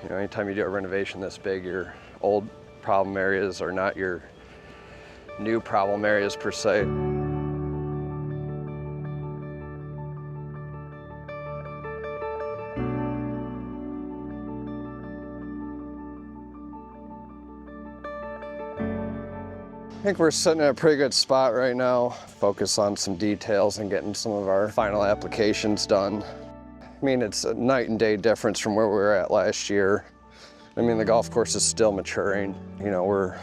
You know, anytime you do a renovation this big, your old problem areas are not your new problem areas per se. I think we're sitting at a pretty good spot right now. Focus on some details and getting some of our final applications done. I mean, it's a night and day difference from where we were at last year. I mean, the golf course is still maturing. You know, we're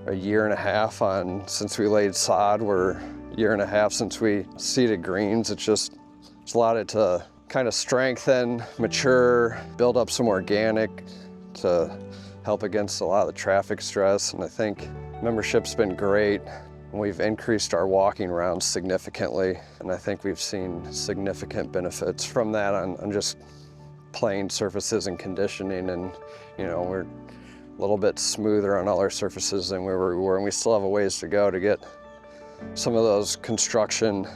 a year and a half on since we laid sod. We're a year and a half since we seeded greens. It's allowed it to kind of strengthen, mature, build up some organic to help against a lot of the traffic stress. And I think membership's been great. We've increased our walking rounds significantly, and I think we've seen significant benefits from that on just playing surfaces and conditioning. And you know, we're a little bit smoother on all our surfaces than where we were, and we still have a ways to go to get some of those construction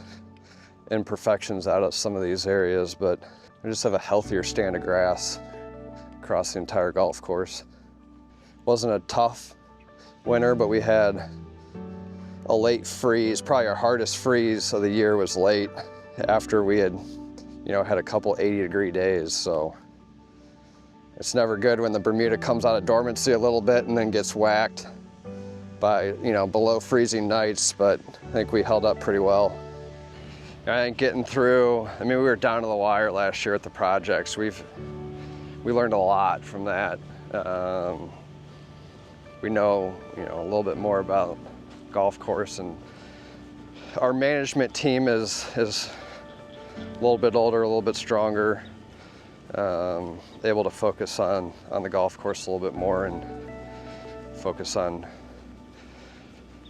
imperfections out of some of these areas, but we just have a healthier stand of grass across the entire golf course. Wasn't a tough winter, but we had a late freeze. Probably our hardest freeze of the year was late after we had, you know, had a couple 80-degree days. So it's never good when the Bermuda comes out of dormancy a little bit and then gets whacked by, you know, below freezing nights, but I think we held up pretty well. I think getting through, I mean, we were down to the wire last year at the projects. We learned a lot from that. We know, you know, a little bit more about golf course, and our management team is a little bit older, a little bit stronger, able to focus on the golf course a little bit more and focus on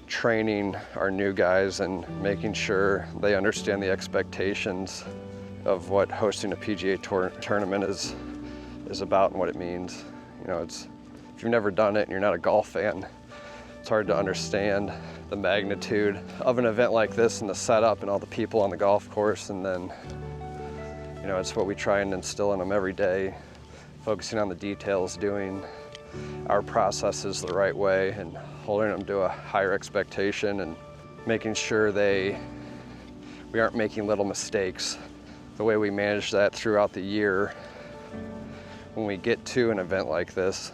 training our new guys and making sure they understand the expectations of what hosting a PGA tournament is about and what it means. You know, if you've never done it and you're not a golf fan, it's hard to understand the magnitude of an event like this and the setup and all the people on the golf course. And then, you know, it's what we try and instill in them every day, focusing on the details, doing our processes the right way and holding them to a higher expectation and making sure we aren't making little mistakes. The way we manage that throughout the year, when we get to an event like this,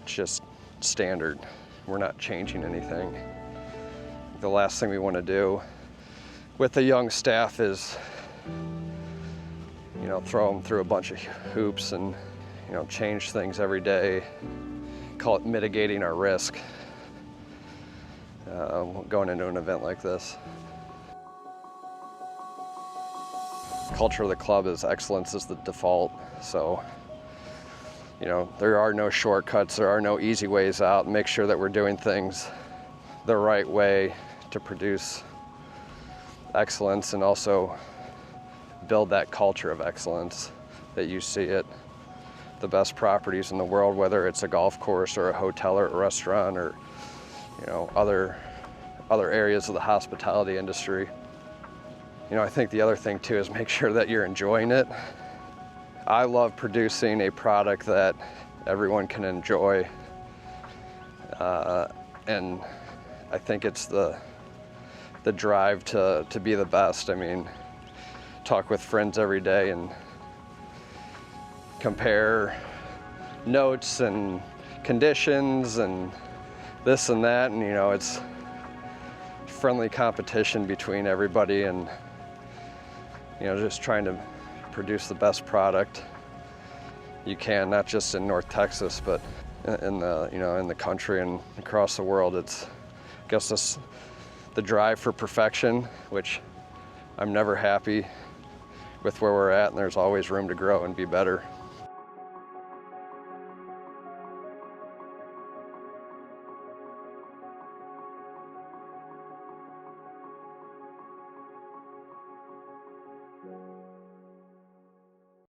it's just standard. We're not changing anything. The last thing we want to do with the young staff is, you know, throw them through a bunch of hoops and, you know, change things every day. Call it mitigating our risk going into an event like this. Culture of the club is excellence is the default. So, you know, there are no shortcuts, there are no easy ways out. Make sure that we're doing things the right way to produce excellence and also build that culture of excellence that you see at the best properties in the world, whether it's a golf course or a hotel or a restaurant or, you know, other areas of the hospitality industry. You know, I think the other thing too is make sure that you're enjoying it. I love producing a product that everyone can enjoy, and I think it's the drive to be the best. I mean, talk with friends every day and compare notes and conditions and this and that, and you know, it's friendly competition between everybody, and you know, just trying to produce the best product you can, not just in North Texas, but in the country and across the world. It's, I guess, this the drive for perfection, which I'm never happy with where we're at, and there's always room to grow and be better.